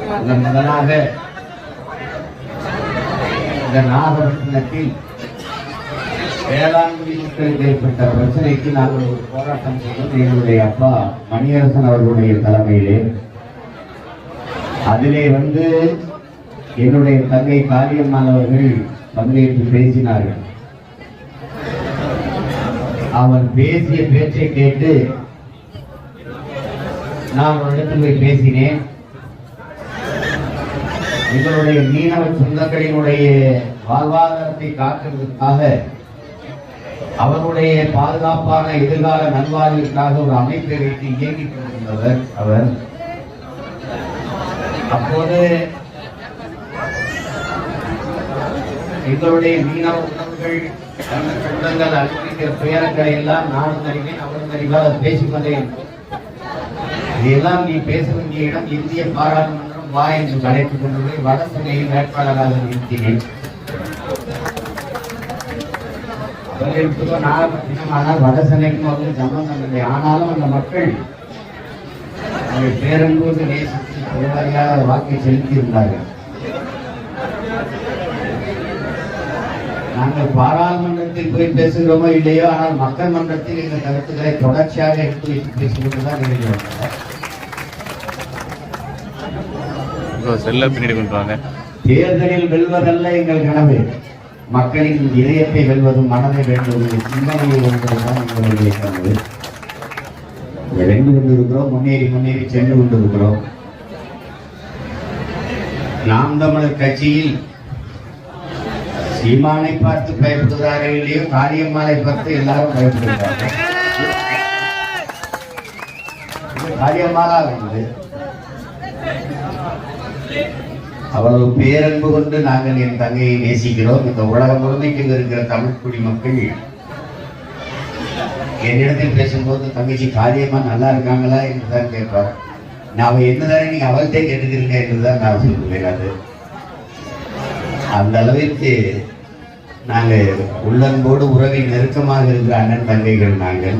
முதலாக இந்த நாகப்பட்டினத்தில் வேளாண்மை மக்களுக்கு ஏற்பட்ட பிரச்சனைக்கு நாங்கள் ஒரு போராட்டம் செய்தோம். எங்களுடைய அப்பா மணியரசன் அவர்களுடைய தலைமையிலே அதிலே என்னுடைய தங்கை காளியம்மாள் அவர்கள் பங்கேற்று பேசினார்கள். அவர் பேசிய பேச்சை கேட்டு நான் ஒரு இடத்தில் போய் பேசினேன். எங்களுடைய மீனவ சொந்தங்களினுடைய வாழ்வாதாரத்தை காக்கிறதுக்காக அவருடைய பாதுகாப்பான எதிர்கால நல்வாழ்விற்காக ஒரு அமைப்பை வைத்து இயங்கிக் கொண்டிருந்தவர் அவர். அப்போது எங்களுடைய மீனவ உணவுகள் சொந்தங்கள் அனுப்பிக்கிற துயரங்களை எல்லாம் நானும் அறிவேன், அவரும் அறிவால் பேசிக்கொண்டேன். இதெல்லாம் நீ பேச வேண்டிய இடம் இந்திய பாராளுமன்றம் வா என்று அழைத்துக் கொண்டு போய் வடசென்னையில் வேட்பாளராக நிறுத்தினேன். அவர்களுக்கு நாகப்பட்டினம், ஆனால் வடசென்னைக்கும் அவர்கள் சம்பந்தம் இல்லை. ஆனாலும் அந்த மக்கள் பேரன்போடு நேசித்து பெருவாரியாக வாக்கை செலுத்தியிருந்தார்கள். நாங்கள் பாராளுமன்றத்தில் போய் பேசுகிறோமோ இல்லையோ, ஆனால் மக்கள் மன்றத்தில் இந்த கருத்துக்களை தொடர்ச்சியாக எடுத்து வைத்து பேசிக்கொண்டுதான் இருக்கிறோம். தேர்தலில் வெல்வதல்ல எங்கள் கனவு, மக்களின் இதயத்தை வெல்வதும் மனதை வெல்வதும் சிந்தனையை வெல்வதுதான் எங்களுடைய கனவு. வென்று கொண்டிருக்கிறோம், முன்னேறி சென்று கொண்டிருக்கிறோம். நாம் தமிழர் கட்சியில் சீமானை பார்த்து பயப்படுகிறார்கள் இல்லையோ, காளியம்மாளை பார்த்து எல்லாரும் பயப்படுகிறார்கள். காளியம்மாளா இருந்தது அவ்வளவு பேரன்பு கொண்டு நாங்கள் என் தங்கையை நேசிக்கிறோம். இந்த உலகம் முழுமைக்கு இருக்கிற தமிழ் குடிமக்கள் என்னிடத்தில் பேசும்போது தங்கச்சி காளியம்மா நல்லா இருக்காங்களா என்றுதான் கேட்பார். நான் என்னதானே நீங்க அவள்கிட்ட கேட்டுக்கிறீங்க என்றுதான் நான் சொல்லுவேன். அது அந்த அளவிற்கு நாங்கள் உள்ளன்போடு உறவில் நெருக்கமாக இருக்கிற அண்ணன் தங்கைகள். நாங்கள்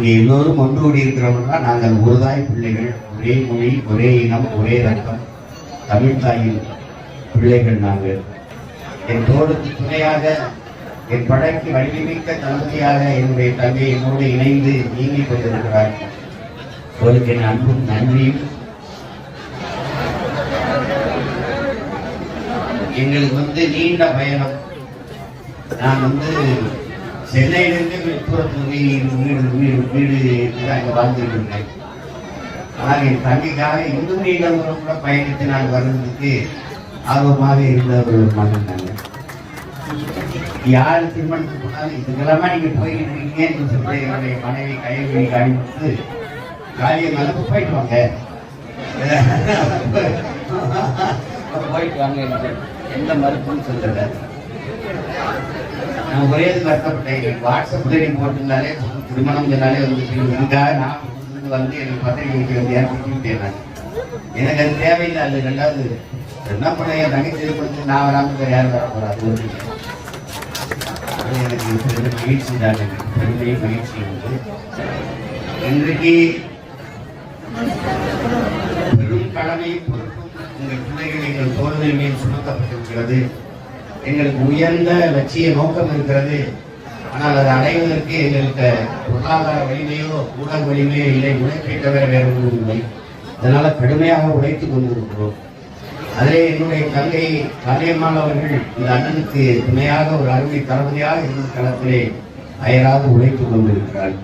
இங்கே எல்லோரும் ஒன்று கூடி இருக்கிறோம்னா நாங்கள் ஒருதாய் பிள்ளைகள், ஒரே மொழி, ஒரே இனம், ஒரே ரத்தம், தமிழ் தாயின் பிள்ளைகள். நாங்கள் என் தோளுக்கு துணையாக, என் படைக்கு வலிமைமிக்க தளபதியாக என்னுடைய தங்கை என்னோடு இணைந்து நீங்கிக் கொண்டிருக்கிறார். அவருக்கு என் அன்பும் நன்றியும். எங்களுக்கு நீண்ட பயணம். நான் சென்னையிலிருந்து வீடு அங்கே வாழ்ந்துருக்கிறேன். ஆனால் என் தங்கைக்காக இன்னும் நீண்ட தூரம் கூட பயணித்து நான் வர்றதுக்கு ஆர்வமாக இருந்த ஒரு மகன். நாங்கள் யார் திருமணத்துக்கு போனாலும் இதுக்கெல்லாமா நீங்க போய்கிட்டு இருக்கீங்கன்னு சொல்லி என்னுடைய மனைவி கையெழுதி அனுப்பிட்டு காளியம்மாள போயிட்டு வாங்க போயிட்டு வாங்க எந்த மருத்துவம் சொல்றத. நான் ஒரே வருத்தப்பட்டேன். வாட்ஸ்அப்ல நீங்க போட்டிருந்தாலே திருமணம் சொன்னாலே இதுக்காக நான் எனக்கு பத்திரிகை ஏற்படுத்திட்டேன். எனக்கு அது தேவையில்லை. அது ரெண்டாவது என்ன பண்ண என் தங்கச்சி கொடுத்து நான் வராமல் யாரும் வர போறாது. எனக்கு மகிழ்ச்சி தான், பெருமை மகிழ்ச்சி இன்றைக்கு பெரும் கடமையும் பொறுப்பும் உங்கள் பிள்ளைகள் எங்கள் தோழர்கள் மேல் சுமத்தப்பட்டிருக்கிறது. எங்களுக்கு உயர்ந்த லட்சிய நோக்கம் இருக்கிறது. ஆனால் அதை அடைவதற்கு எங்களுக்கு பொருளாதார வலிமையோ ஊடக வலிமையோ இல்லை, உழைப்பை தவிர வேற ஒன்றும் இல்லை. அதனால கடுமையாக உழைத்துக் கொண்டிருக்கிறோம். அதிலே என்னுடைய தங்கை காளியம்மாள் அவர்கள் இந்த அண்ணனுக்கு துணையாக ஒரு அருமை தளபதியாக இருந்த களத்திலே அயராது உழைத்துக் கொண்டிருக்கிறார்.